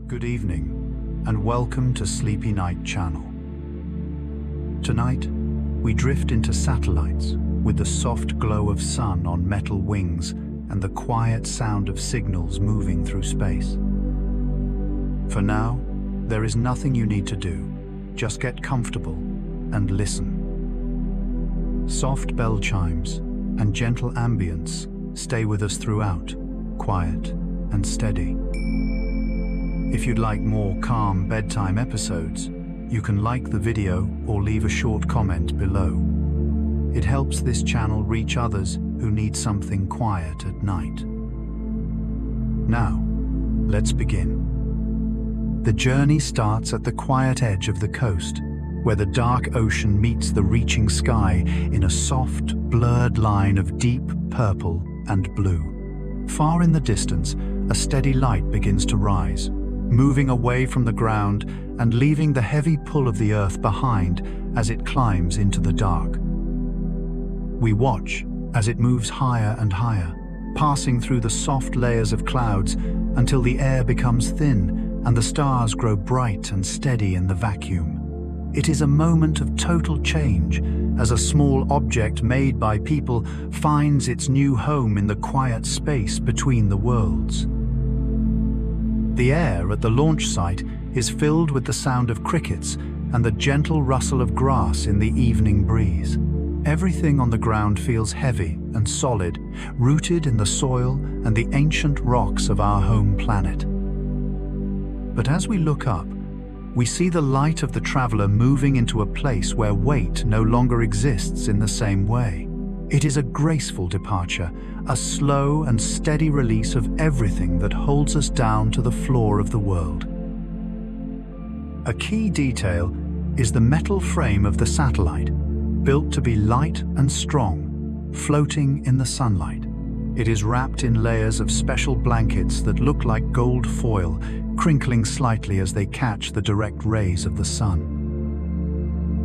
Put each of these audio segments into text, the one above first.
Good evening, and welcome to Sleepy Night Channel. Tonight, we drift into satellites with the soft glow of sun on metal wings and the quiet sound of signals moving through space. For now, there is nothing you need to do. Just get comfortable and listen. Soft bell chimes and gentle ambience stay with us throughout, quiet and steady. If you'd like more calm bedtime episodes, you can like the video or leave a short comment below. It helps this channel reach others who need something quiet at night. Now, let's begin. The journey starts at the quiet edge of the coast, where the dark ocean meets the reaching sky in a soft, blurred line of deep purple and blue. Far in the distance, a steady light begins to rise, moving away from the ground and leaving the heavy pull of the earth behind as it climbs into the dark. We watch as it moves higher and higher, passing through the soft layers of clouds until the air becomes thin and the stars grow bright and steady in the vacuum. It is a moment of total change as a small object made by people finds its new home in the quiet space between the worlds. The air at the launch site is filled with the sound of crickets and the gentle rustle of grass in the evening breeze. Everything on the ground feels heavy and solid, rooted in the soil and the ancient rocks of our home planet. But as we look up, we see the light of the traveler moving into a place where weight no longer exists in the same way. It is a graceful departure, a slow and steady release of everything that holds us down to the floor of the world. A key detail is the metal frame of the satellite, built to be light and strong, floating in the sunlight. It is wrapped in layers of special blankets that look like gold foil, crinkling slightly as they catch the direct rays of the sun.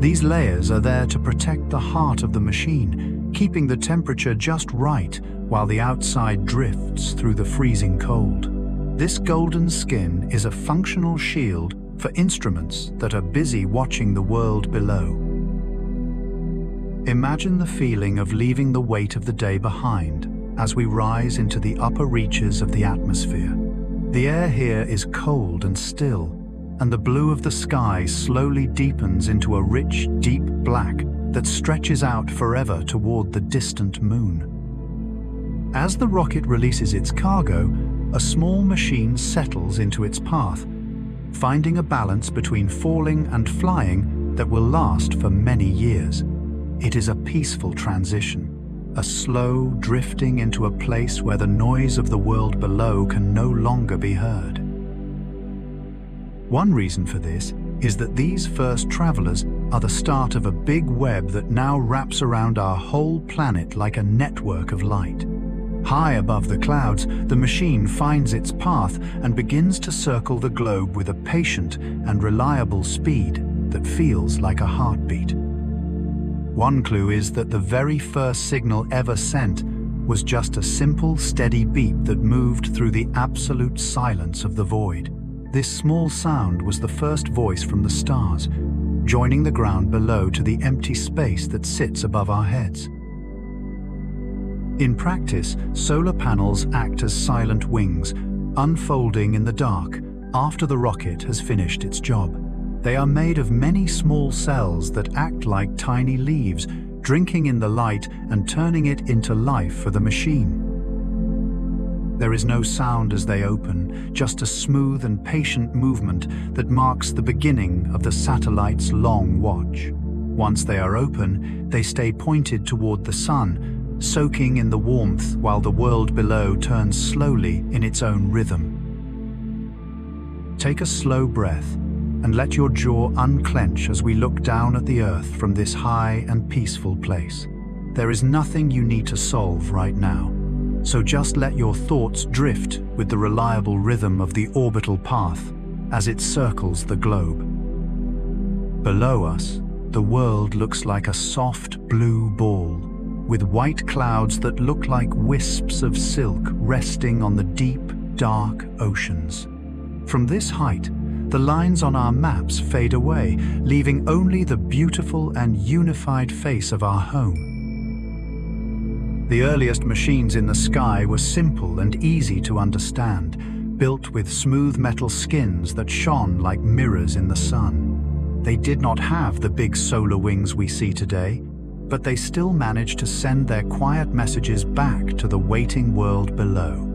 These layers are there to protect the heart of the machine, keeping the temperature just right while the outside drifts through the freezing cold. This golden skin is a functional shield for instruments that are busy watching the world below. Imagine the feeling of leaving the weight of the day behind as we rise into the upper reaches of the atmosphere. The air here is cold and still, and the blue of the sky slowly deepens into a rich, deep black that stretches out forever toward the distant moon. As the rocket releases its cargo, a small machine settles into its path, finding a balance between falling and flying that will last for many years. It is a peaceful transition, a slow drifting into a place where the noise of the world below can no longer be heard. One reason for this is that these first travelers are the start of a big web that now wraps around our whole planet like a network of light. High above the clouds, the machine finds its path and begins to circle the globe with a patient and reliable speed that feels like a heartbeat. One clue is that the very first signal ever sent was just a simple, steady beep that moved through the absolute silence of the void. This small sound was the first voice from the stars, joining the ground below to the empty space that sits above our heads. In practice, solar panels act as silent wings, unfolding in the dark after the rocket has finished its job. They are made of many small cells that act like tiny leaves, drinking in the light and turning it into life for the machine. There is no sound as they open, just a smooth and patient movement that marks the beginning of the satellite's long watch. Once they are open, they stay pointed toward the sun, soaking in the warmth while the world below turns slowly in its own rhythm. Take a slow breath and let your jaw unclench as we look down at the earth from this high and peaceful place. There is nothing you need to solve right now, so just let your thoughts drift with the reliable rhythm of the orbital path as it circles the globe. Below us, the world looks like a soft blue ball, with white clouds that look like wisps of silk resting on the deep, dark oceans. From this height, the lines on our maps fade away, leaving only the beautiful and unified face of our home. The earliest machines in the sky were simple and easy to understand, built with smooth metal skins that shone like mirrors in the sun. They did not have the big solar wings we see today, but they still managed to send their quiet messages back to the waiting world below.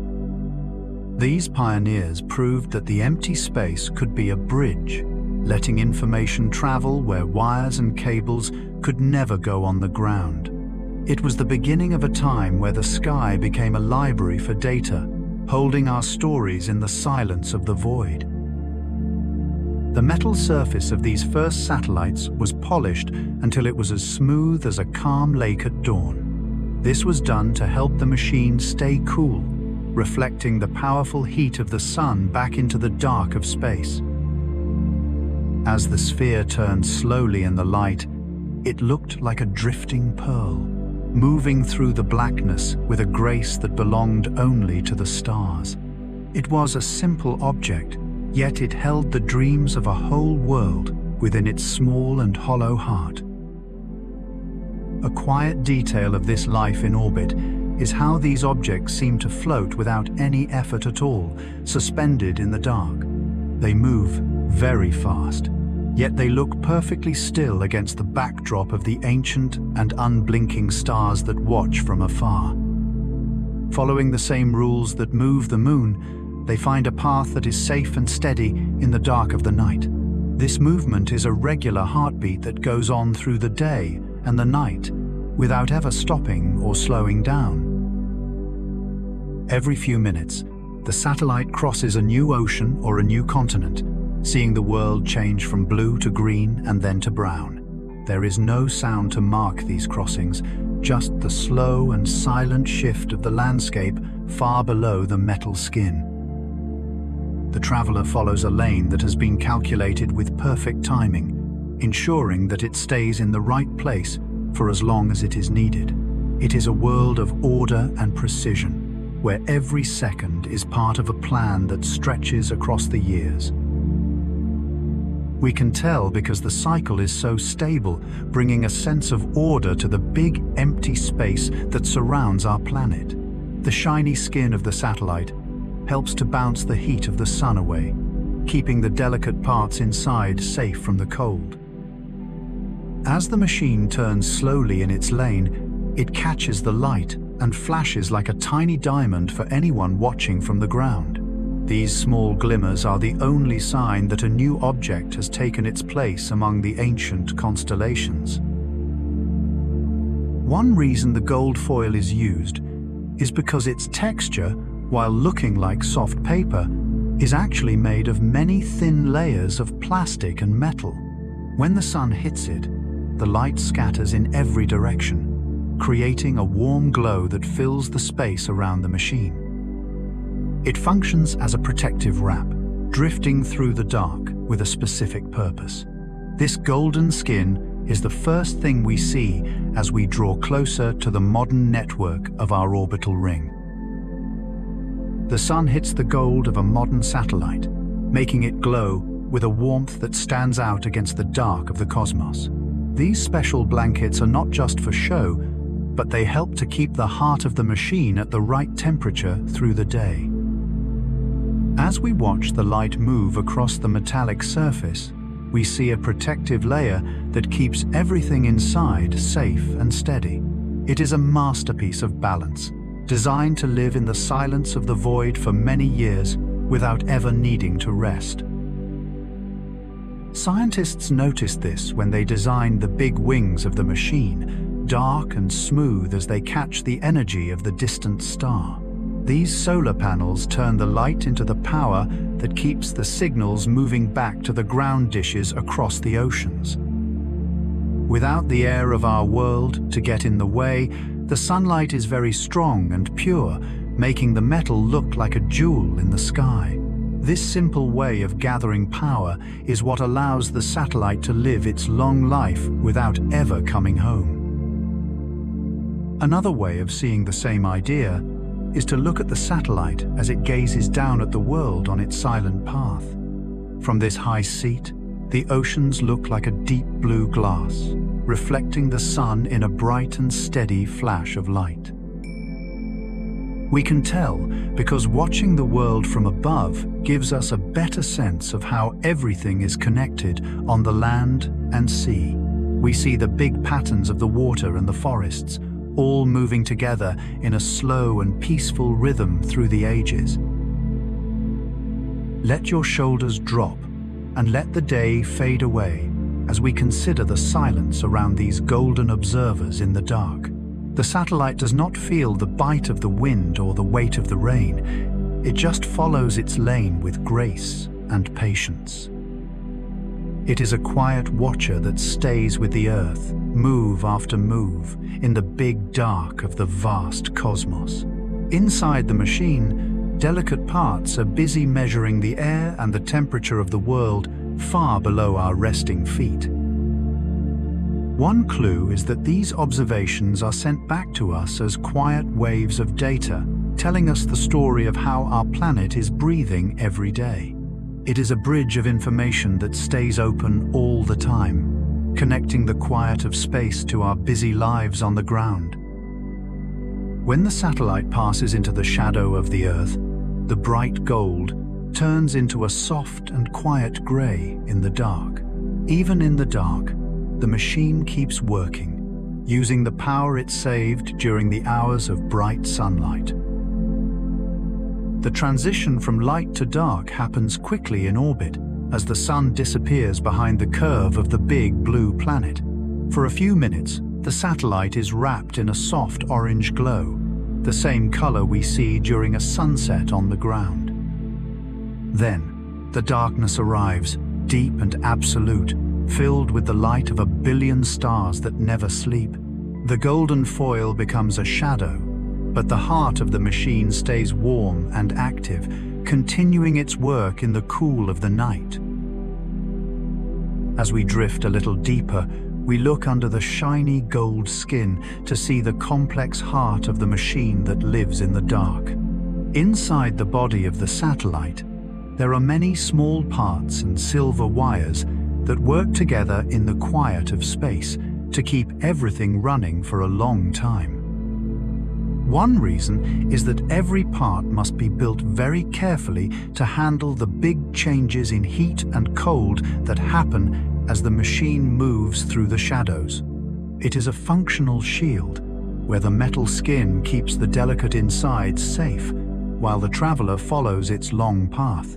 These pioneers proved that the empty space could be a bridge, letting information travel where wires and cables could never go on the ground. It was the beginning of a time where the sky became a library for data, holding our stories in the silence of the void. The metal surface of these first satellites was polished until it was as smooth as a calm lake at dawn. This was done to help the machine stay cool, reflecting the powerful heat of the sun back into the dark of space. As the sphere turned slowly in the light, it looked like a drifting pearl, moving through the blackness with a grace that belonged only to the stars. It was a simple object, yet it held the dreams of a whole world within its small and hollow heart. A quiet detail of this life in orbit is how these objects seem to float without any effort at all, suspended in the dark. They move very fast, yet they look perfectly still against the backdrop of the ancient and unblinking stars that watch from afar. Following the same rules that move the moon, they find a path that is safe and steady in the dark of the night. This movement is a regular heartbeat that goes on through the day and the night, without ever stopping or slowing down. Every few minutes, the satellite crosses a new ocean or a new continent, seeing the world change from blue to green and then to brown. There is no sound to mark these crossings, just the slow and silent shift of the landscape far below the metal skin. The traveler follows a lane that has been calculated with perfect timing, ensuring that it stays in the right place for as long as it is needed. It is a world of order and precision, where every second is part of a plan that stretches across the years. We can tell because the cycle is so stable, bringing a sense of order to the big empty space that surrounds our planet. The shiny skin of the satellite helps to bounce the heat of the sun away, keeping the delicate parts inside safe from the cold. As the machine turns slowly in its lane, it catches the light and flashes like a tiny diamond for anyone watching from the ground. These small glimmers are the only sign that a new object has taken its place among the ancient constellations. One reason the gold foil is used is because its texture, while looking like soft paper, is actually made of many thin layers of plastic and metal. When the sun hits it, the light scatters in every direction, creating a warm glow that fills the space around the machine. It functions as a protective wrap, drifting through the dark with a specific purpose. This golden skin is the first thing we see as we draw closer to the modern network of our orbital ring. The sun hits the gold of a modern satellite, making it glow with a warmth that stands out against the dark of the cosmos. These special blankets are not just for show, but they help to keep the heart of the machine at the right temperature through the day. As we watch the light move across the metallic surface, we see a protective layer that keeps everything inside safe and steady. It is a masterpiece of balance, designed to live in the silence of the void for many years without ever needing to rest. Scientists noticed this when they designed the big wings of the machine, dark and smooth as they catch the energy of the distant star. These solar panels turn the light into the power that keeps the signals moving back to the ground dishes across the oceans. Without the air of our world to get in the way, the sunlight is very strong and pure, making the metal look like a jewel in the sky. This simple way of gathering power is what allows the satellite to live its long life without ever coming home. Another way of seeing the same idea is to look at the satellite as it gazes down at the world on its silent path. From this high seat, the oceans look like a deep blue glass, reflecting the sun in a bright and steady flash of light. We can tell because watching the world from above gives us a better sense of how everything is connected on the land and sea. We see the big patterns of the water and the forests, all moving together in a slow and peaceful rhythm through the ages. Let your shoulders drop and let the day fade away as we consider the silence around these golden observers in the dark. The satellite does not feel the bite of the wind or the weight of the rain. It just follows its lane with grace and patience. It is a quiet watcher that stays with the earth, move after move, in the big dark of the vast cosmos. Inside the machine, delicate parts are busy measuring the air and the temperature of the world far below our resting feet. One clue is that these observations are sent back to us as quiet waves of data, telling us the story of how our planet is breathing every day. It is a bridge of information that stays open all the time, connecting the quiet of space to our busy lives on the ground. When the satellite passes into the shadow of the Earth, the bright gold turns into a soft and quiet grey in the dark. Even in the dark, the machine keeps working, using the power it saved during the hours of bright sunlight. The transition from light to dark happens quickly in orbit as the sun disappears behind the curve of the big blue planet. For a few minutes, the satellite is wrapped in a soft orange glow, the same color we see during a sunset on the ground. Then, the darkness arrives, deep and absolute, filled with the light of a billion stars that never sleep. The golden foil becomes a shadow, but the heart of the machine stays warm and active, continuing its work in the cool of the night. As we drift a little deeper, we look under the shiny gold skin to see the complex heart of the machine that lives in the dark. Inside the body of the satellite, there are many small parts and silver wires that work together in the quiet of space to keep everything running for a long time. One reason is that every part must be built very carefully to handle the big changes in heat and cold that happen as the machine moves through the shadows. It is a functional shield, where the metal skin keeps the delicate insides safe, while the traveler follows its long path.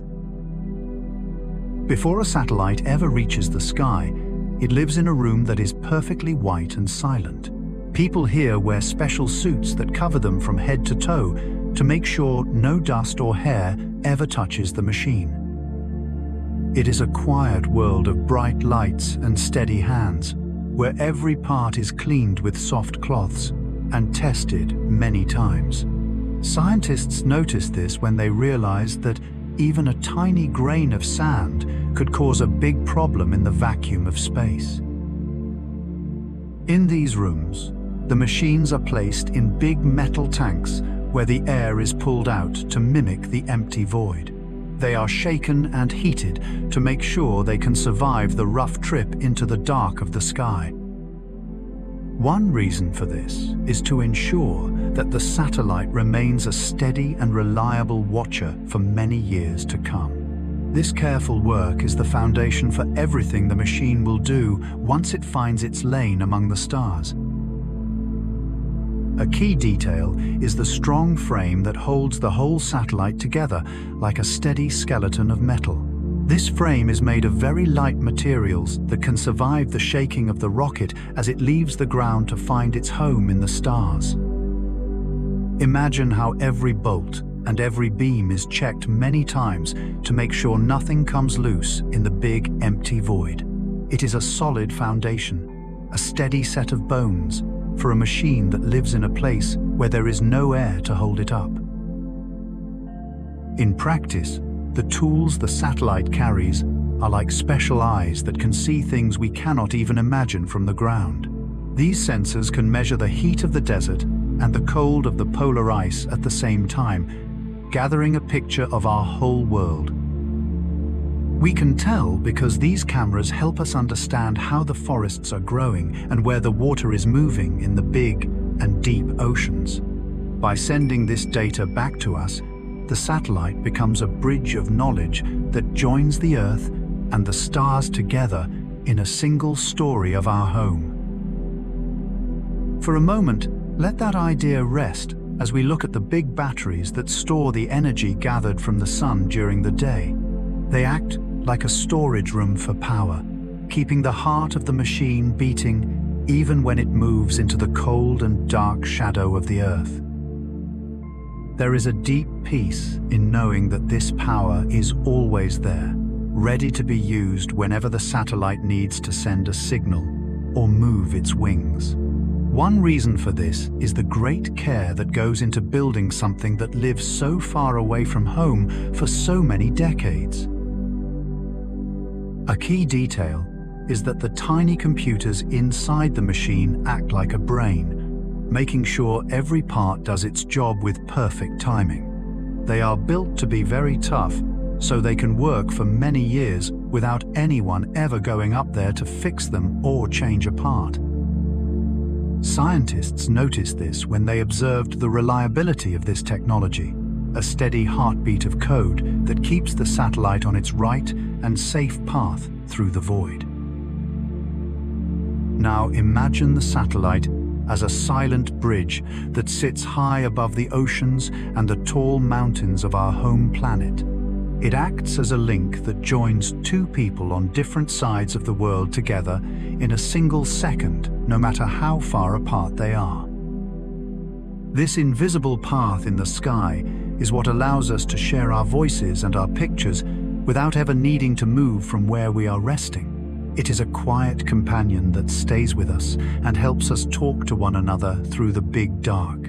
Before a satellite ever reaches the sky, it lives in a room that is perfectly white and silent. People here wear special suits that cover them from head to toe to make sure no dust or hair ever touches the machine. It is a quiet world of bright lights and steady hands, where every part is cleaned with soft cloths and tested many times. Scientists noticed this when they realized that even a tiny grain of sand could cause a big problem in the vacuum of space. In these rooms, the machines are placed in big metal tanks where the air is pulled out to mimic the empty void. They are shaken and heated to make sure they can survive the rough trip into the dark of the sky. One reason for this is to ensure that the satellite remains a steady and reliable watcher for many years to come. This careful work is the foundation for everything the machine will do once it finds its lane among the stars. A key detail is the strong frame that holds the whole satellite together like a steady skeleton of metal. This frame is made of very light materials that can survive the shaking of the rocket as it leaves the ground to find its home in the stars. Imagine how every bolt and every beam is checked many times to make sure nothing comes loose in the big empty void. It is a solid foundation, a steady set of bones for a machine that lives in a place where there is no air to hold it up. In practice, the tools the satellite carries are like special eyes that can see things we cannot even imagine from the ground. These sensors can measure the heat of the desert and the cold of the polar ice at the same time, gathering a picture of our whole world. We can tell because these cameras help us understand how the forests are growing and where the water is moving in the big and deep oceans. By sending this data back to us, the satellite becomes a bridge of knowledge that joins the Earth and the stars together in a single story of our home. For a moment, let that idea rest as we look at the big batteries that store the energy gathered from the sun during the day. They act like a storage room for power, keeping the heart of the machine beating even when it moves into the cold and dark shadow of the Earth. There is a deep peace in knowing that this power is always there, ready to be used whenever the satellite needs to send a signal or move its wings. One reason for this is the great care that goes into building something that lives so far away from home for so many decades. A key detail is that the tiny computers inside the machine act like a brain, making sure every part does its job with perfect timing. They are built to be very tough, so they can work for many years without anyone ever going up there to fix them or change a part. Scientists noticed this when they observed the reliability of this technology, a steady heartbeat of code that keeps the satellite on its right and safe path through the void. Now imagine the satellite as a silent bridge that sits high above the oceans and the tall mountains of our home planet. It acts as a link that joins two people on different sides of the world together in a single second, no matter how far apart they are. This invisible path in the sky is what allows us to share our voices and our pictures without ever needing to move from where we are resting. It is a quiet companion that stays with us and helps us talk to one another through the big dark.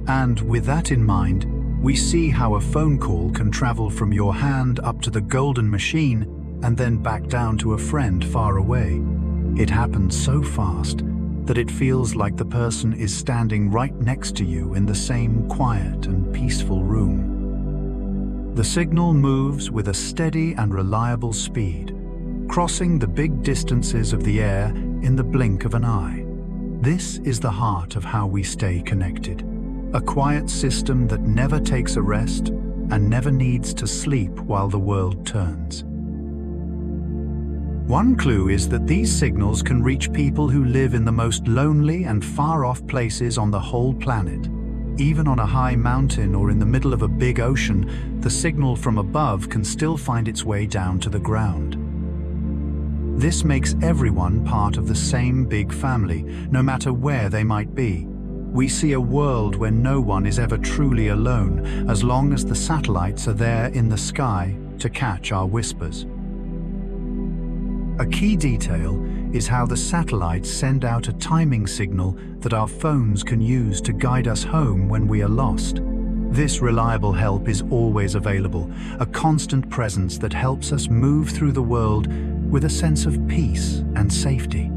And with that in mind, we see how a phone call can travel from your hand up to the golden machine and then back down to a friend far away. It happens so fast that it feels like the person is standing right next to you in the same quiet and peaceful room. The signal moves with a steady and reliable speed, crossing the big distances of the air in the blink of an eye. This is the heart of how we stay connected. A quiet system that never takes a rest and never needs to sleep while the world turns. One clue is that these signals can reach people who live in the most lonely and far-off places on the whole planet. Even on a high mountain or in the middle of a big ocean, the signal from above can still find its way down to the ground. This makes everyone part of the same big family, no matter where they might be. We see a world where no one is ever truly alone, as long as the satellites are there in the sky to catch our whispers. A key detail is how the satellites send out a timing signal that our phones can use to guide us home when we are lost. This reliable help is always available, a constant presence that helps us move through the world with a sense of peace and safety.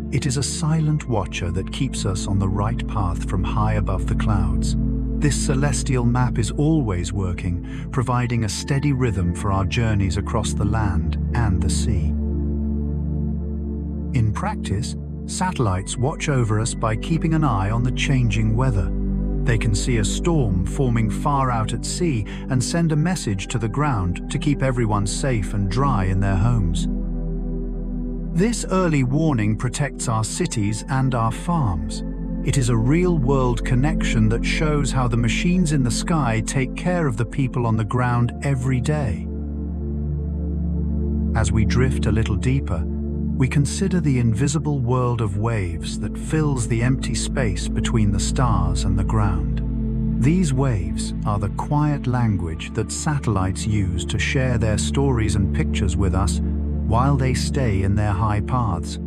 It is a silent watcher that keeps us on the right path from high above the clouds. This celestial map is always working, providing a steady rhythm for our journeys across the land and the sea. In practice, satellites watch over us by keeping an eye on the changing weather. They can see a storm forming far out at sea and send a message to the ground to keep everyone safe and dry in their homes. This early warning protects our cities and our farms. It is a real-world connection that shows how the machines in the sky take care of the people on the ground every day. As we drift a little deeper, we consider the invisible world of waves that fills the empty space between the stars and the ground. These waves are the quiet language that satellites use to share their stories and pictures with us while they stay in their high paths.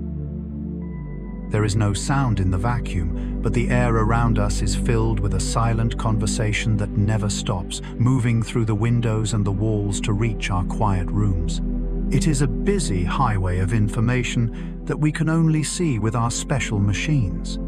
There is no sound in the vacuum, but the air around us is filled with a silent conversation that never stops, moving through the windows and the walls to reach our quiet rooms. It is a busy highway of information that we can only see with our special machines.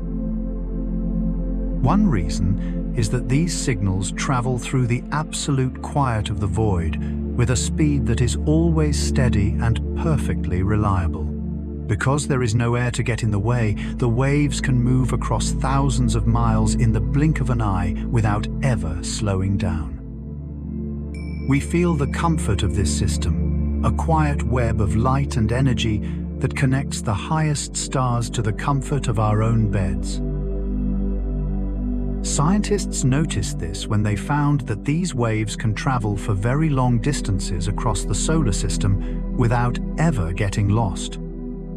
One reason is that these signals travel through the absolute quiet of the void with a speed that is always steady and perfectly reliable. Because there is no air to get in the way, the waves can move across thousands of miles in the blink of an eye without ever slowing down. We feel the comfort of this system, a quiet web of light and energy that connects the highest stars to the comfort of our own beds. Scientists noticed this when they found that these waves can travel for very long distances across the solar system without ever getting lost.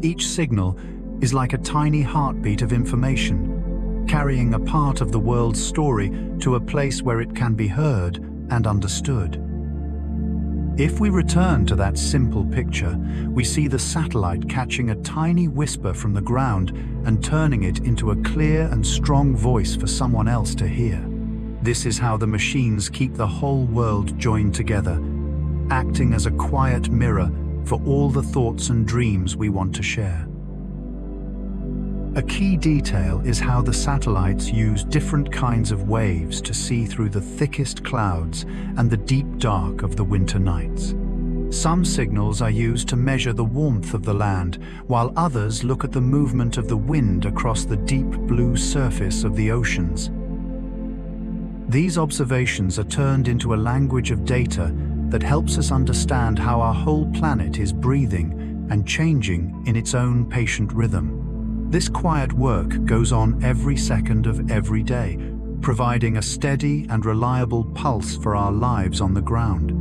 Each signal is like a tiny heartbeat of information, carrying a part of the world's story to a place where it can be heard and understood. If we return to that simple picture, we see the satellite catching a tiny whisper from the ground and turning it into a clear and strong voice for someone else to hear. This is how the machines keep the whole world joined together, acting as a quiet mirror for all the thoughts and dreams we want to share. A key detail is how the satellites use different kinds of waves to see through the thickest clouds and the deep dark of the winter nights. Some signals are used to measure the warmth of the land, while others look at the movement of the wind across the deep blue surface of the oceans. These observations are turned into a language of data that helps us understand how our whole planet is breathing and changing in its own patient rhythm. This quiet work goes on every second of every day, providing a steady and reliable pulse for our lives on the ground.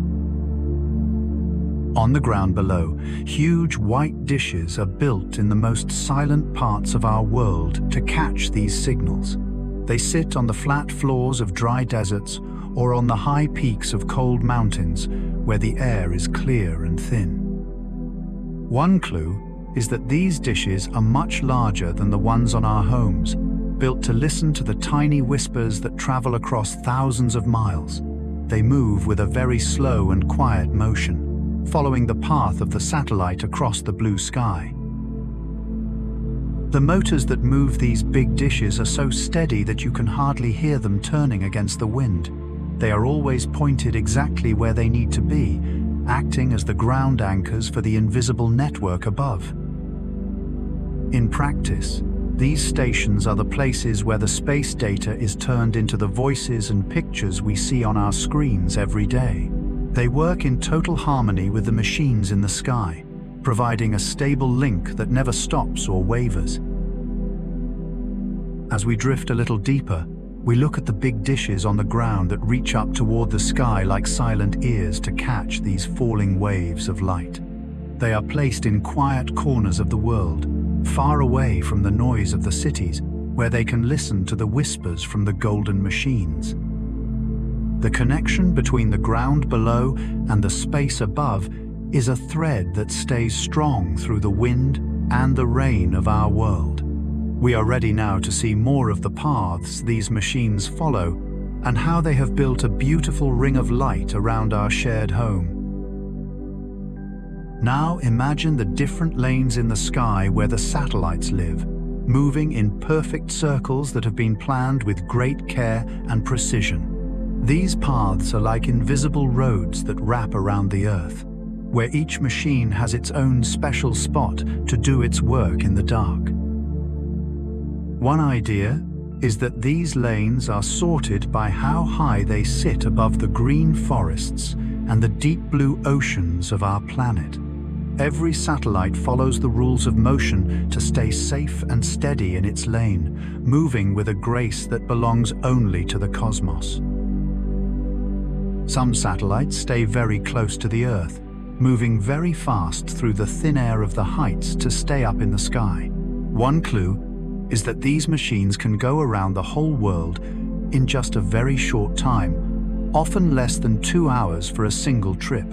On the ground below, huge white dishes are built in the most silent parts of our world to catch these signals. They sit on the flat floors of dry deserts or on the high peaks of cold mountains where the air is clear and thin. One clue is that these dishes are much larger than the ones on our homes, built to listen to the tiny whispers that travel across thousands of miles. They move with a very slow and quiet motion, following the path of the satellite across the blue sky. The motors that move these big dishes are so steady that you can hardly hear them turning against the wind. They are always pointed exactly where they need to be, acting as the ground anchors for the invisible network above. In practice, these stations are the places where the space data is turned into the voices and pictures we see on our screens every day. They work in total harmony with the machines in the sky, providing a stable link that never stops or wavers. As we drift a little deeper, we look at the big dishes on the ground that reach up toward the sky like silent ears to catch these falling waves of light. They are placed in quiet corners of the world, far away from the noise of the cities, where they can listen to the whispers from the golden machines. The connection between the ground below and the space above is a thread that stays strong through the wind and the rain of our world. We are ready now to see more of the paths these machines follow and how they have built a beautiful ring of light around our shared home. Now imagine the different lanes in the sky where the satellites live, moving in perfect circles that have been planned with great care and precision. These paths are like invisible roads that wrap around the Earth, where each machine has its own special spot to do its work in the dark. One idea is that these lanes are sorted by how high they sit above the green forests and the deep blue oceans of our planet. Every satellite follows the rules of motion to stay safe and steady in its lane, moving with a grace that belongs only to the cosmos. Some satellites stay very close to the Earth, moving very fast through the thin air of the heights to stay up in the sky. One clue is that these machines can go around the whole world in just a very short time, often less than 2 hours for a single trip.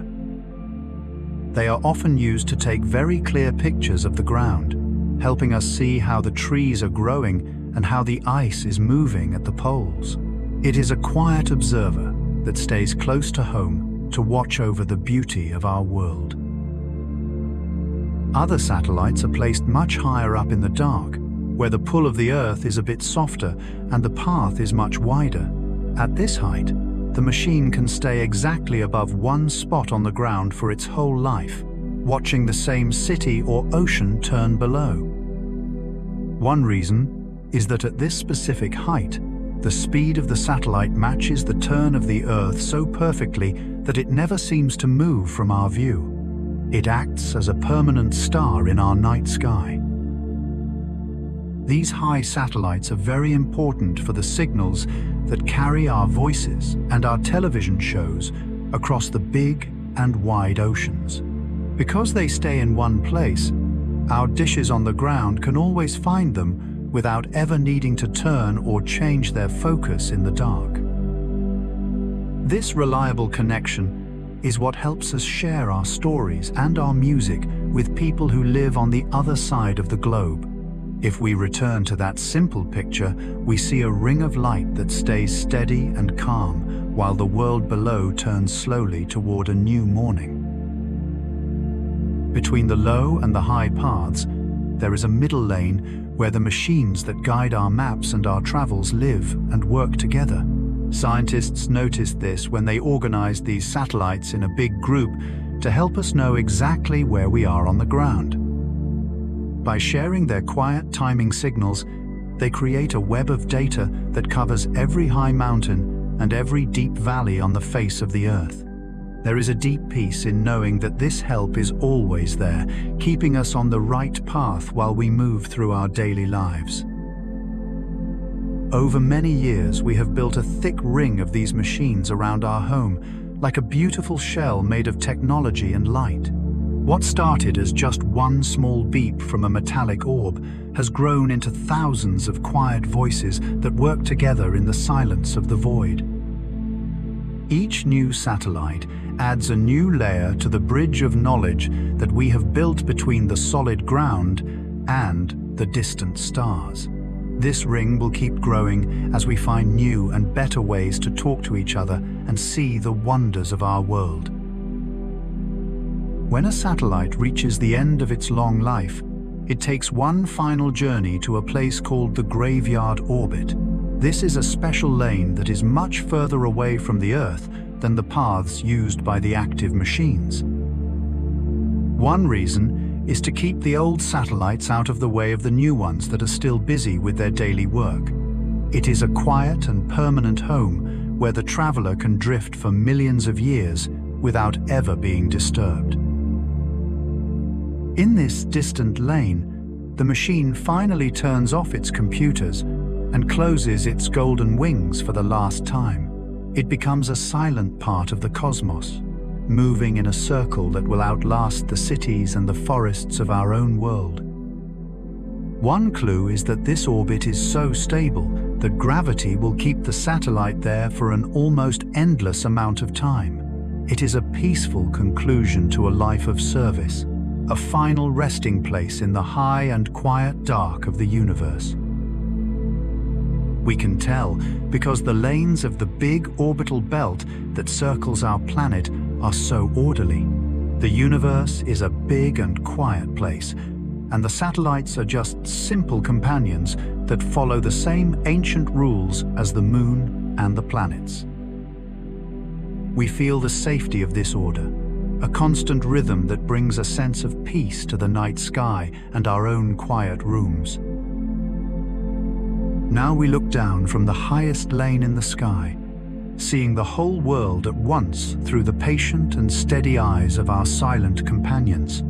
They are often used to take very clear pictures of the ground, helping us see how the trees are growing and how the ice is moving at the poles. It is a quiet observer that stays close to home to watch over the beauty of our world. Other satellites are placed much higher up in the dark, where the pull of the Earth is a bit softer and the path is much wider. At this height, the machine can stay exactly above one spot on the ground for its whole life, watching the same city or ocean turn below. One reason is that at this specific height, the speed of the satellite matches the turn of the Earth so perfectly that it never seems to move from our view. It acts as a permanent star in our night sky. These high satellites are very important for the signals that carry our voices and our television shows across the big and wide oceans. Because they stay in one place, our dishes on the ground can always find them without ever needing to turn or change their focus in the dark. This reliable connection is what helps us share our stories and our music with people who live on the other side of the globe. If we return to that simple picture, we see a ring of light that stays steady and calm while the world below turns slowly toward a new morning. Between the low and the high paths, there is a middle lane where the machines that guide our maps and our travels live and work together. Scientists noticed this when they organized these satellites in a big group to help us know exactly where we are on the ground. By sharing their quiet timing signals, they create a web of data that covers every high mountain and every deep valley on the face of the Earth. There is a deep peace in knowing that this help is always there, keeping us on the right path while we move through our daily lives. Over many years, we have built a thick ring of these machines around our home, like a beautiful shell made of technology and light. What started as just one small beep from a metallic orb has grown into thousands of quiet voices that work together in the silence of the void. Each new satellite adds a new layer to the bridge of knowledge that we have built between the solid ground and the distant stars. This ring will keep growing as we find new and better ways to talk to each other and see the wonders of our world. When a satellite reaches the end of its long life, it takes one final journey to a place called the graveyard orbit. This is a special lane that is much further away from the Earth than the paths used by the active machines. One reason is to keep the old satellites out of the way of the new ones that are still busy with their daily work. It is a quiet and permanent home where the traveler can drift for millions of years without ever being disturbed. In this distant lane, the machine finally turns off its computers and closes its golden wings for the last time. It becomes a silent part of the cosmos, moving in a circle that will outlast the cities and the forests of our own world. One clue is that this orbit is so stable that gravity will keep the satellite there for an almost endless amount of time. It is a peaceful conclusion to a life of service, a final resting place in the high and quiet dark of the universe. We can tell because the lanes of the big orbital belt that circles our planet are so orderly. The universe is a big and quiet place, and the satellites are just simple companions that follow the same ancient rules as the moon and the planets. We feel the safety of this order, a constant rhythm that brings a sense of peace to the night sky and our own quiet rooms. Now we look down from the highest lane in the sky, seeing the whole world at once through the patient and steady eyes of our silent companions.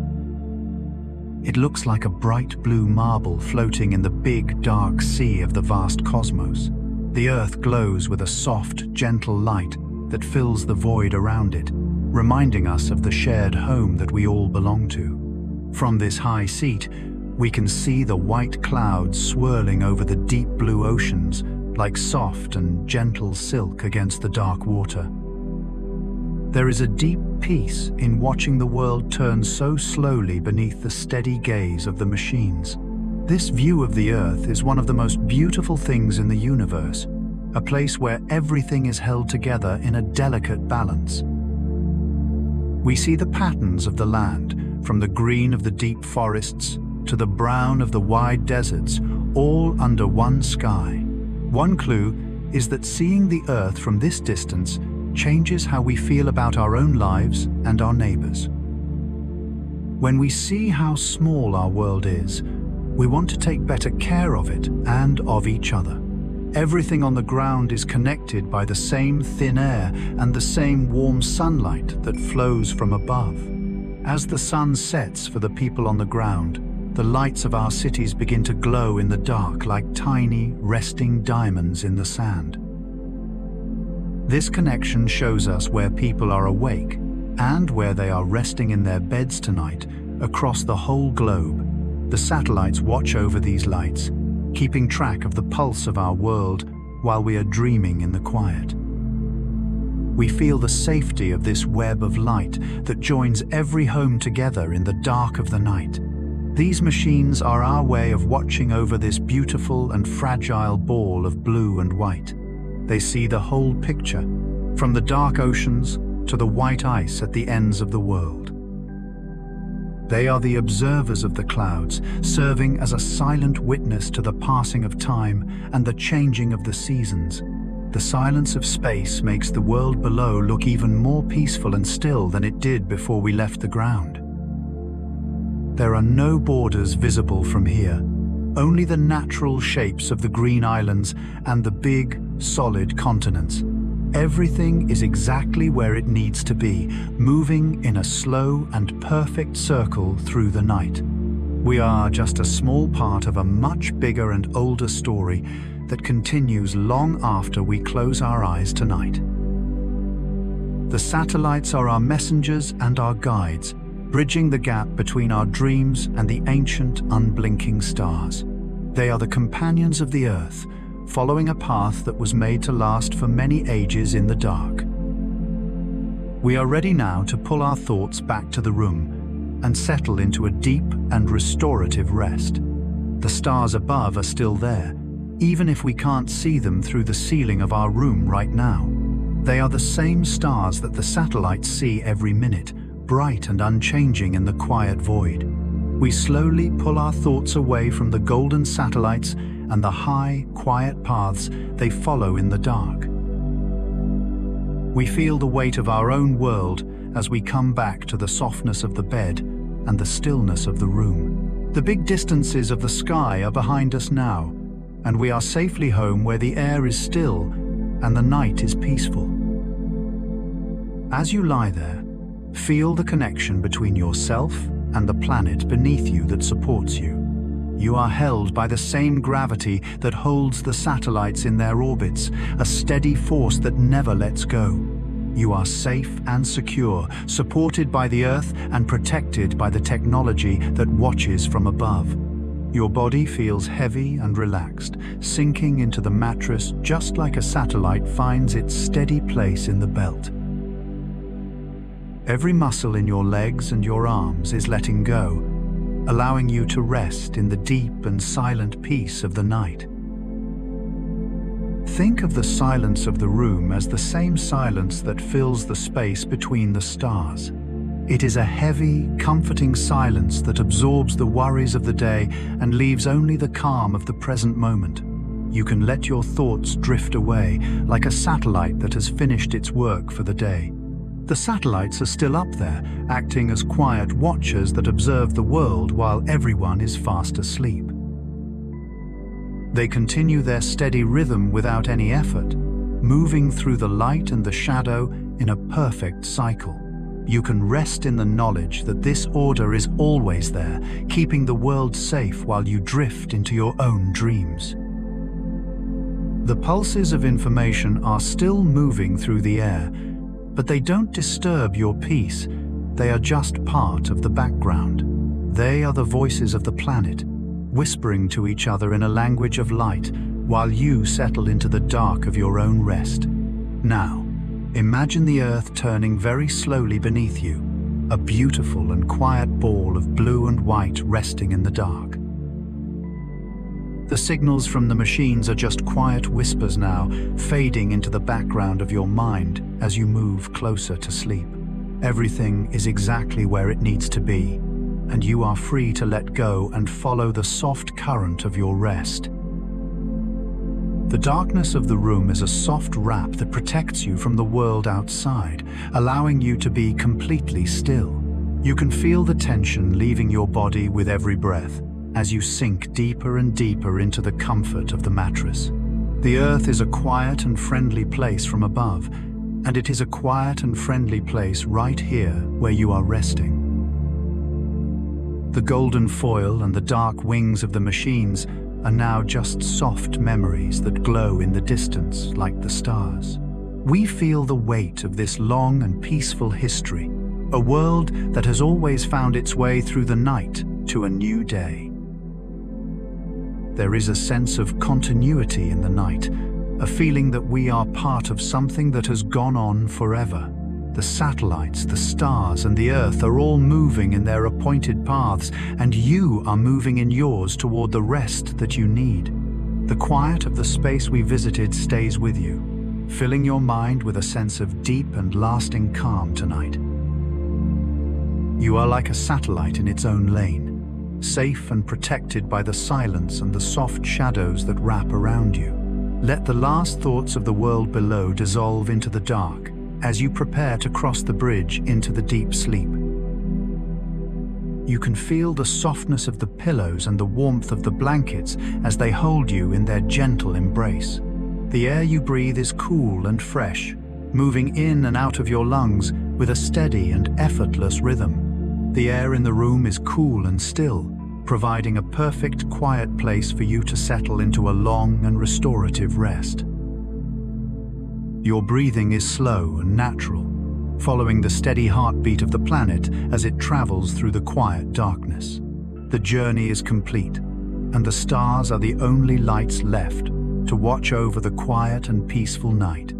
It looks like a bright blue marble floating in the big, dark sea of the vast cosmos. The Earth glows with a soft, gentle light that fills the void around it, reminding us of the shared home that we all belong to. From this high seat, we can see the white clouds swirling over the deep blue oceans like soft and gentle silk against the dark water. There is a deep peace in watching the world turn so slowly beneath the steady gaze of the machines. This view of the Earth is one of the most beautiful things in the universe, a place where everything is held together in a delicate balance. We see the patterns of the land, from the green of the deep forests to the brown of the wide deserts, all under one sky. One clue is that seeing the Earth from this distance changes how we feel about our own lives and our neighbors. When we see how small our world is, we want to take better care of it and of each other. Everything on the ground is connected by the same thin air and the same warm sunlight that flows from above. As the sun sets for the people on the ground, the lights of our cities begin to glow in the dark like tiny, resting diamonds in the sand. This connection shows us where people are awake and where they are resting in their beds tonight across the whole globe. The satellites watch over these lights, keeping track of the pulse of our world while we are dreaming in the quiet. We feel the safety of this web of light that joins every home together in the dark of the night. These machines are our way of watching over this beautiful and fragile ball of blue and white. They see the whole picture, from the dark oceans to the white ice at the ends of the world. They are the observers of the clouds, serving as a silent witness to the passing of time and the changing of the seasons. The silence of space makes the world below look even more peaceful and still than it did before we left the ground. There are no borders visible from here, only the natural shapes of the green islands and the big, solid continents. Everything is exactly where it needs to be, moving in a slow and perfect circle through the night. We are just a small part of a much bigger and older story that continues long after we close our eyes tonight. The satellites are our messengers and our guides, bridging the gap between our dreams and the ancient, unblinking stars. They are the companions of the Earth, following a path that was made to last for many ages in the dark. We are ready now to pull our thoughts back to the room and settle into a deep and restorative rest. The stars above are still there, even if we can't see them through the ceiling of our room right now. They are the same stars that the satellites see every minute, bright and unchanging in the quiet void. We slowly pull our thoughts away from the golden satellites and the high, quiet paths they follow in the dark. We feel the weight of our own world as we come back to the softness of the bed and the stillness of the room. The big distances of the sky are behind us now, and we are safely home where the air is still and the night is peaceful. As you lie there, feel the connection between yourself and the planet beneath you that supports you. You are held by the same gravity that holds the satellites in their orbits, a steady force that never lets go. You are safe and secure, supported by the Earth and protected by the technology that watches from above. Your body feels heavy and relaxed, sinking into the mattress just like a satellite finds its steady place in the belt. Every muscle in your legs and your arms is letting go, allowing you to rest in the deep and silent peace of the night. Think of the silence of the room as the same silence that fills the space between the stars. It is a heavy, comforting silence that absorbs the worries of the day and leaves only the calm of the present moment. You can let your thoughts drift away, like a satellite that has finished its work for the day. The satellites are still up there, acting as quiet watchers that observe the world while everyone is fast asleep. They continue their steady rhythm without any effort, moving through the light and the shadow in a perfect cycle. You can rest in the knowledge that this order is always there, keeping the world safe while you drift into your own dreams. The pulses of information are still moving through the air, but they don't disturb your peace. They are just part of the background. They are the voices of the planet, whispering to each other in a language of light while you settle into the dark of your own rest. Now, imagine the Earth turning very slowly beneath you, a beautiful and quiet ball of blue and white resting in the dark. The signals from the machines are just quiet whispers now, fading into the background of your mind as you move closer to sleep. Everything is exactly where it needs to be, and you are free to let go and follow the soft current of your rest. The darkness of the room is a soft wrap that protects you from the world outside, allowing you to be completely still. You can feel the tension leaving your body with every breath as you sink deeper and deeper into the comfort of the mattress. The earth is a quiet and friendly place from above, and it is a quiet and friendly place right here where you are resting. The golden foil and the dark wings of the machines are now just soft memories that glow in the distance like the stars. We feel the weight of this long and peaceful history, a world that has always found its way through the night to a new day. There is a sense of continuity in the night, a feeling that we are part of something that has gone on forever. The satellites, the stars, and the earth are all moving in their appointed paths, and you are moving in yours toward the rest that you need. The quiet of the space we visited stays with you, filling your mind with a sense of deep and lasting calm tonight. You are like a satellite in its own lane, safe and protected by the silence and the soft shadows that wrap around you. Let the last thoughts of the world below dissolve into the dark as you prepare to cross the bridge into the deep sleep. You can feel the softness of the pillows and the warmth of the blankets as they hold you in their gentle embrace. The air you breathe is cool and fresh, moving in and out of your lungs with a steady and effortless rhythm. The air in the room is cool and still, providing a perfect, quiet place for you to settle into a long and restorative rest. Your breathing is slow and natural, following the steady heartbeat of the planet as it travels through the quiet darkness. The journey is complete, and the stars are the only lights left to watch over the quiet and peaceful night.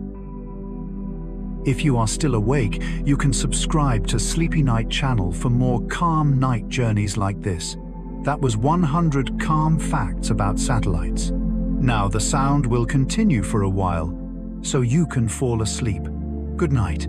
If you are still awake, you can subscribe to Sleepy Night channel for more calm night journeys like this. That was 100 calm facts about satellites. Now the sound will continue for a while, so you can fall asleep. Good night.